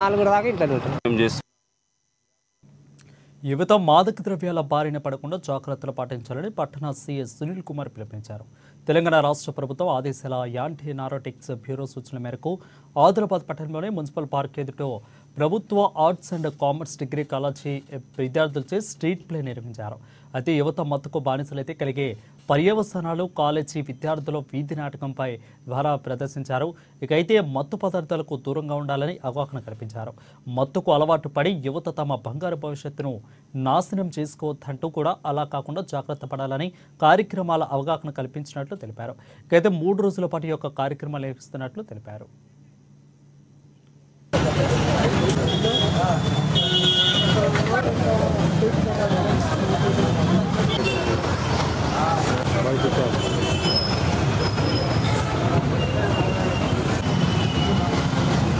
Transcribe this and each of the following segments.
4 దాకా ఇంట్లోనే ఉంటాం. యువత మాదక ద్రవ్యాల బారిన పడకుండా జాగ్రత్తలు పాటించాలని పట్టణ సీఎస్ సునీల్ కుమార్ పిలుపునిచ్చారు. తెలంగాణ రాష్ట్ర ప్రభుత్వం ఆదేశాల యాంటీ నార్కోటిక్స్ బ్యూరో సూచనల మేరకు ఆదిలాబాద్ పట్టణంలోని మున్సిపల్ పార్క్ ఎదుట ప్రభుత్వ arts and commerce degree college విద్యార్థులచే స్ట్రీట్ ప్లే నిర్వహించారు. అయితే యువత మత్తుకు బానిసలైతే కలిగే పర్యవసానాలు కాలేజీ విద్యార్థులు వీధి నాటకంపై ద్వారా ప్రదర్శించారు. ఇకైతే మత్తు పదార్థాలకు దూరంగా ఉండాలని అవగాహన కల్పించారు. మత్తుకు అలవాటు పడి యువత తమ బంగారు భవిష్యత్తును నాశనం చేసుకోవద్దంటూ కూడా అలా కాకుండా జాగ్రత్త పడాలని కార్యక్రమాల అవగాహన కల్పించినట్లు తెలిపారు. ఇకైతే 3 రోజుల పాటు యొక్క కార్యక్రమాలు నిర్వహిస్తున్నట్లు తెలిపారు.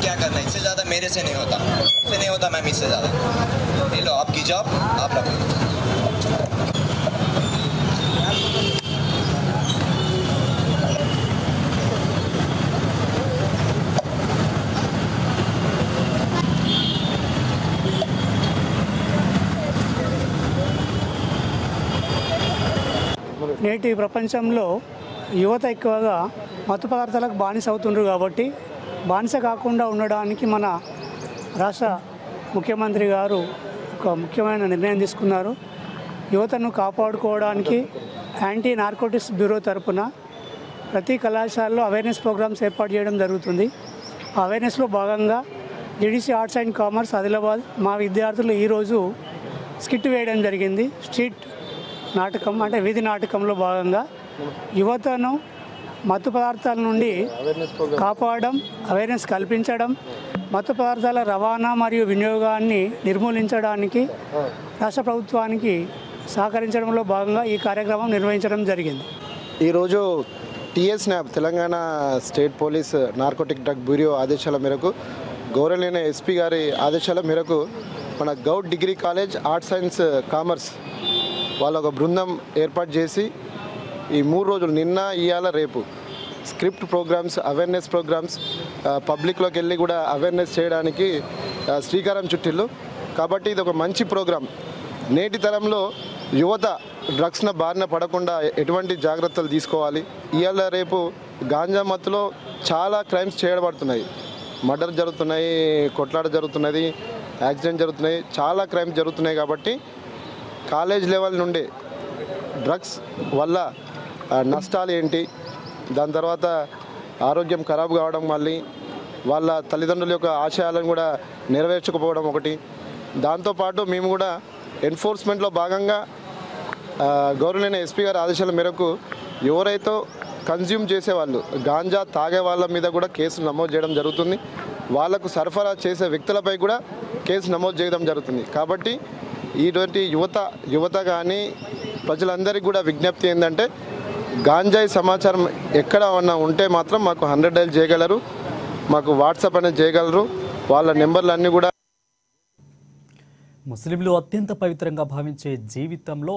क्या करना, इससे ज़्यादा मेरे से नहीं होता मैम, इससे ज़्यादा ये लो आपकी जॉब आप रखो। నేటి ప్రపంచంలో యువత ఎక్కువగా మత్తు పదార్థాలకు బానిస అవుతుండ్రు కాబట్టి బానిస కాకుండా ఉండడానికి మన రాష్ట్ర ముఖ్యమంత్రి గారు ఒక ముఖ్యమైన నిర్ణయం తీసుకున్నారు. యువతను కాపాడుకోవడానికి యాంటీ నార్కోటిక్స్ బ్యూరో తరపున ప్రతి కళాశాలలో అవేర్నెస్ ప్రోగ్రామ్స్ ఏర్పాటు చేయడం జరుగుతుంది. ఆ అవేర్నెస్లో భాగంగా GDC arts and commerce Adilabad మా విద్యార్థులు ఈరోజు స్కిట్ వేయడం జరిగింది. స్ట్రీట్ నాటకం అంటే వీధి నాటకంలో భాగంగా యువతను మత్తు పదార్థాల నుండి కాపాడడం, అవేర్నెస్ కల్పించడం, మత్తు పదార్థాల రవాణా మరియు వినియోగాన్ని నిర్మూలించడానికి రాష్ట్ర ప్రభుత్వానికి సహకరించడంలో భాగంగా ఈ కార్యక్రమం నిర్వహించడం జరిగింది. ఈరోజు TSNAB Telangana state police narcotic drug bureau ఆదేశాల మేరకు గౌరవనీయ ఎస్పీ గారి ఆదేశాల మేరకు మన govt degree college arts science commerce వాళ్ళ ఒక బృందం ఏర్పాటు చేసి ఈ 3 రోజులు నిన్న ఇవాళ రేపు స్క్రిప్ట్ ప్రోగ్రామ్స్, అవేర్నెస్ ప్రోగ్రామ్స్, పబ్లిక్లోకి వెళ్ళి కూడా అవేర్నెస్ చేయడానికి శ్రీకారం చుట్టిల్లు. కాబట్టి ఇది ఒక మంచి ప్రోగ్రాం. నేటి తరంలో యువత డ్రగ్స్న బారిన పడకుండా ఎటువంటి జాగ్రత్తలు తీసుకోవాలి. ఇవాళ రేపు గాంజా మత్తులో చాలా క్రైమ్స్ చేయబడుతున్నాయి. మర్డర్ జరుగుతున్నాయి, కొట్లాట జరుగుతున్నది, యాక్సిడెంట్ జరుగుతున్నాయి, చాలా క్రైమ్స్ జరుగుతున్నాయి. కాబట్టి కాలేజ్ లెవెల్ నుండి డ్రగ్స్ వల్ల నష్టాలు ఏంటి, దాని తర్వాత ఆరోగ్యం ఖరాబ్ కావడం, మళ్ళీ వాళ్ళ తల్లిదండ్రుల యొక్క ఆశయాలను కూడా నెరవేర్చకపోవడం ఒకటి. దాంతోపాటు మేము కూడా ఎన్ఫోర్స్మెంట్లో భాగంగా గౌరవనీయ ఎస్పీ గారి ఆదేశాల మేరకు ఎవరైతే కన్జ్యూమ్ చేసేవాళ్ళు గాంజా తాగే వాళ్ళ మీద కూడా కేసులు నమోదు చేయడం జరుగుతుంది. వాళ్లకు సరఫరా చేసే వ్యక్తులపై కూడా కేసు నమోదు చేయడం జరుగుతుంది. కాబట్టి ఇటువంటి యువత కానీ ప్రజలందరికీ కూడా విజ్ఞప్తి ఏంటంటే గాంజాయి సమాచారం ఎక్కడ ఉంటే మాత్రం మాకు 100 డైల్ చేయగలరు, మాకు వాట్సాప్ అనేది చేయగలరు. వాళ్ళ నెంబర్లు అన్నీ కూడా ముస్లింలు అత్యంత పవిత్రంగా భావించే జీవితంలో